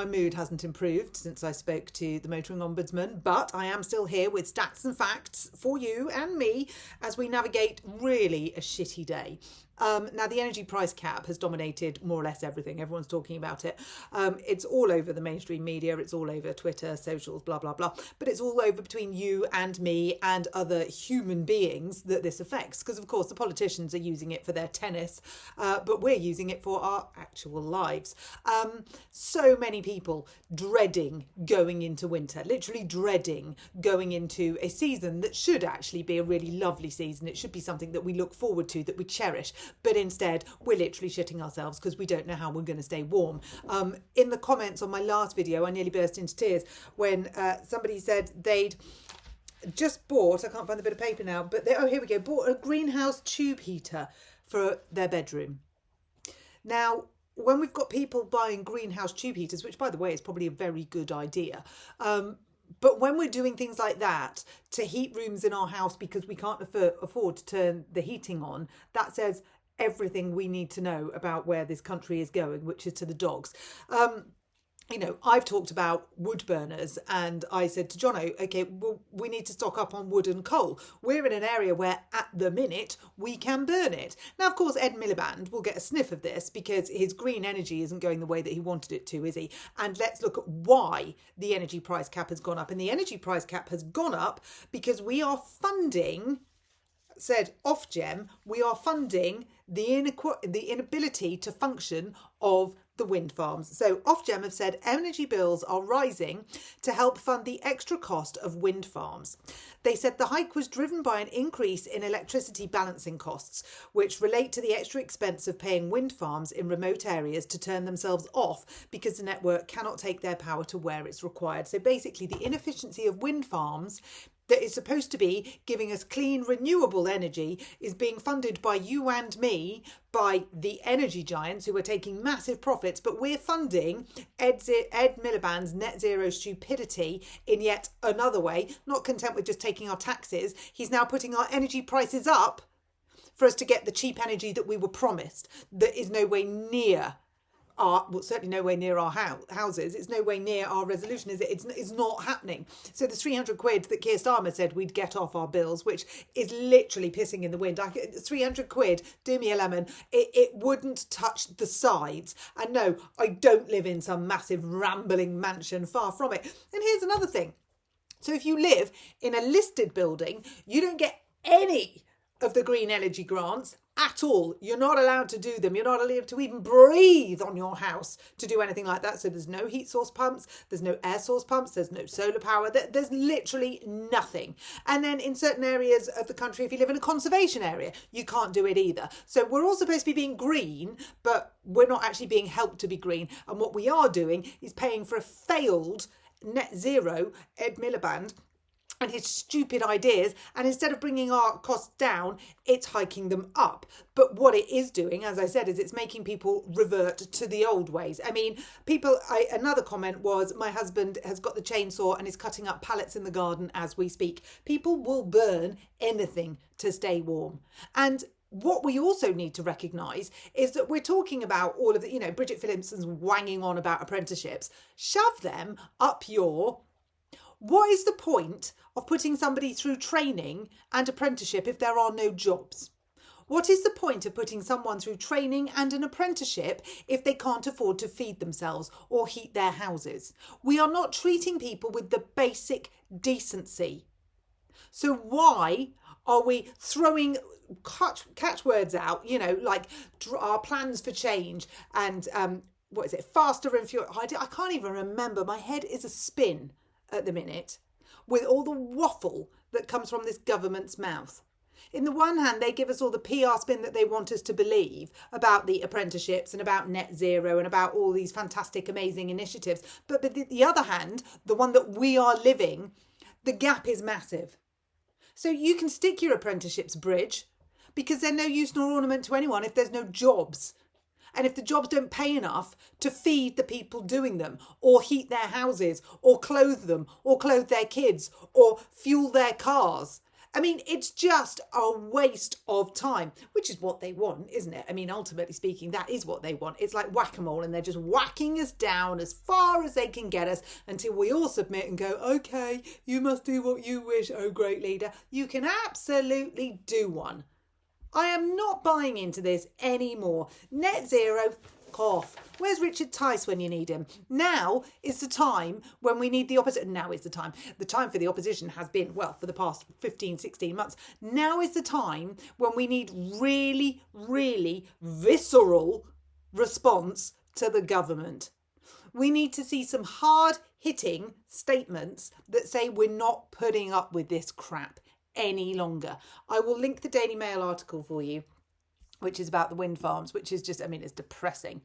my mood hasn't improved since I spoke to the motoring ombudsman, but I am still here with stats and facts for you and me as we navigate really a shitty day. Now, the energy price cap has dominated more or less everything. Everyone's talking about it. It's all over the mainstream media. It's all over Twitter, socials, blah, blah, blah. But it's all over between you and me and other human beings that this affects. Because, of course, the politicians are using it for their tennis, but we're using it for our actual lives. So many people dreading going into winter, literally dreading going into a season that should actually be a really lovely season. It should be something that we look forward to, that we cherish. But instead, we're literally shitting ourselves because we don't know how we're going to stay warm. In the comments on my last video, I nearly burst into tears when somebody said they'd just bought, I can't find the bit of paper now, but here we go, bought a greenhouse tube heater for their bedroom. Now, when we've got people buying greenhouse tube heaters, which, by the way, is probably a very good idea, but when we're doing things like that to heat rooms in our house because we can't afford to turn the heating on, that says everything we need to know about where this country is going, which is to the dogs. I've talked about wood burners, and I said to Jono, okay, well, we need to stock up on wood and coal. We're in an area where at the minute we can burn it. Now, of course, Ed Miliband will get a sniff of this because his green energy isn't going the way that he wanted it to, is he? And let's look at why the energy price cap has gone up. And the energy price cap has gone up because we are funding, said Ofgem, we are funding the inability to function of the wind farms. So Ofgem have said energy bills are rising to help fund the extra cost of wind farms. They said the hike was driven by an increase in electricity balancing costs, which relate to the extra expense of paying wind farms in remote areas to turn themselves off because the network cannot take their power to where it's required. So basically, the inefficiency of wind farms that is supposed to be giving us clean, renewable energy is being funded by you and me, by the energy giants who are taking massive profits, but we're funding Ed Miliband's net zero stupidity in yet another way. Not content with just taking our taxes, he's now putting our energy prices up for us to get the cheap energy that we were promised, that is no way near certainly nowhere near our houses. It's nowhere near our resolution, is it? It's not happening. So the 300 quid that Keir Starmer said we'd get off our bills, which is literally pissing in the wind. 300 quid, do me a lemon. It wouldn't touch the sides. And no, I don't live in some massive rambling mansion, far from it. And here's another thing. So if you live in a listed building, you don't get any of the green energy grants at all. You're not allowed to do them. You're not allowed to even breathe on your house to do anything like that. So there's no heat source pumps, there's no air source pumps, there's no solar power, there's literally nothing. And then in certain areas of the country, if you live in a conservation area, you can't do it either. So we're all supposed to be being green, but we're not actually being helped to be green. And what we are doing is paying for a failed net zero Ed Miliband and his stupid ideas, and instead of bringing our costs down, it's hiking them up. But what it is doing, as I said, is it's making people revert to the old ways. I mean, another comment was, my husband has got the chainsaw and is cutting up pallets in the garden as we speak. People will burn anything to stay warm. And what we also need to recognise is that we're talking about all of the, Bridget Phillipson's wanging on about apprenticeships. Shove them up your... What is the point of putting somebody through training and apprenticeship if there are no jobs? What is the point of putting someone through training and an apprenticeship if they can't afford to feed themselves or heat their houses? We are not treating people with the basic decency. So why are we throwing catchwords out, like our plans for change and faster and fewer? I can't even remember. My head is a spin at the minute with all the waffle that comes from this government's mouth. In the one hand, they give us all the PR spin that they want us to believe about the apprenticeships and about net zero and about all these fantastic, amazing initiatives. But the other hand, the one that we are living, the gap is massive. So you can stick your apprenticeships, Bridge, because they're no use nor ornament to anyone if there's no jobs. And if the jobs don't pay enough to feed the people doing them, or heat their houses, or clothe them, or clothe their kids, or fuel their cars, I mean, it's just a waste of time, which is what they want, isn't it? I mean, ultimately speaking, that is what they want. It's like whack-a-mole, and they're just whacking us down as far as they can get us until we all submit and go, okay, you must do what you wish, oh great leader. You can absolutely do one. I am not buying into this anymore. Net zero, cough. Where's Richard Tice when you need him? Now is the time when we need the opposition. Now is the time. The time for the opposition has been, well, for the past 15, 16 months. Now is the time when we need really, really visceral response to the government. We need to see some hard-hitting statements that say we're not putting up with this crap any longer. I will link the Daily Mail article for you, which is about the wind farms, which is just, I mean, it's depressing.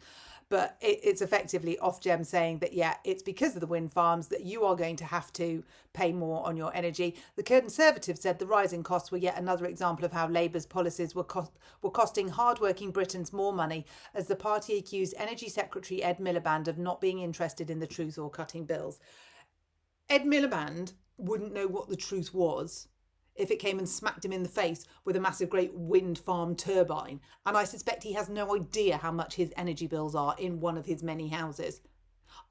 But it's effectively Ofgem saying that, yeah, it's because of the wind farms that you are going to have to pay more on your energy. The Conservatives said the rising costs were yet another example of how Labour's policies were costing hardworking Britons more money, as the party accused Energy Secretary Ed Miliband of not being interested in the truth or cutting bills. Ed Miliband wouldn't know what the truth was if it came and smacked him in the face with a massive great wind farm turbine. And I suspect he has no idea how much his energy bills are in one of his many houses.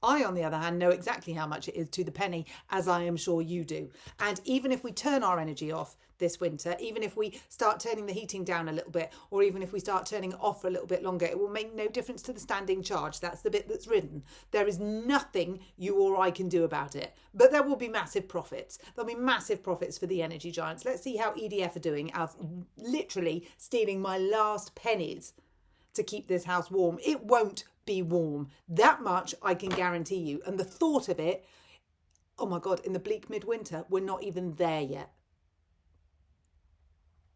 I, on the other hand, know exactly how much it is to the penny, as I am sure you do. And even if we turn our energy off this winter, even if we start turning the heating down a little bit, or even if we start turning it off for a little bit longer, it will make no difference to the standing charge. That's the bit that's ridden. There is nothing you or I can do about it. But there will be massive profits. There'll be massive profits for the energy giants. Let's see how EDF are doing of literally stealing my last pennies to keep this house warm. It won't be warm. That much I can guarantee you. And the thought of it, oh my God, in the bleak midwinter, we're not even there yet.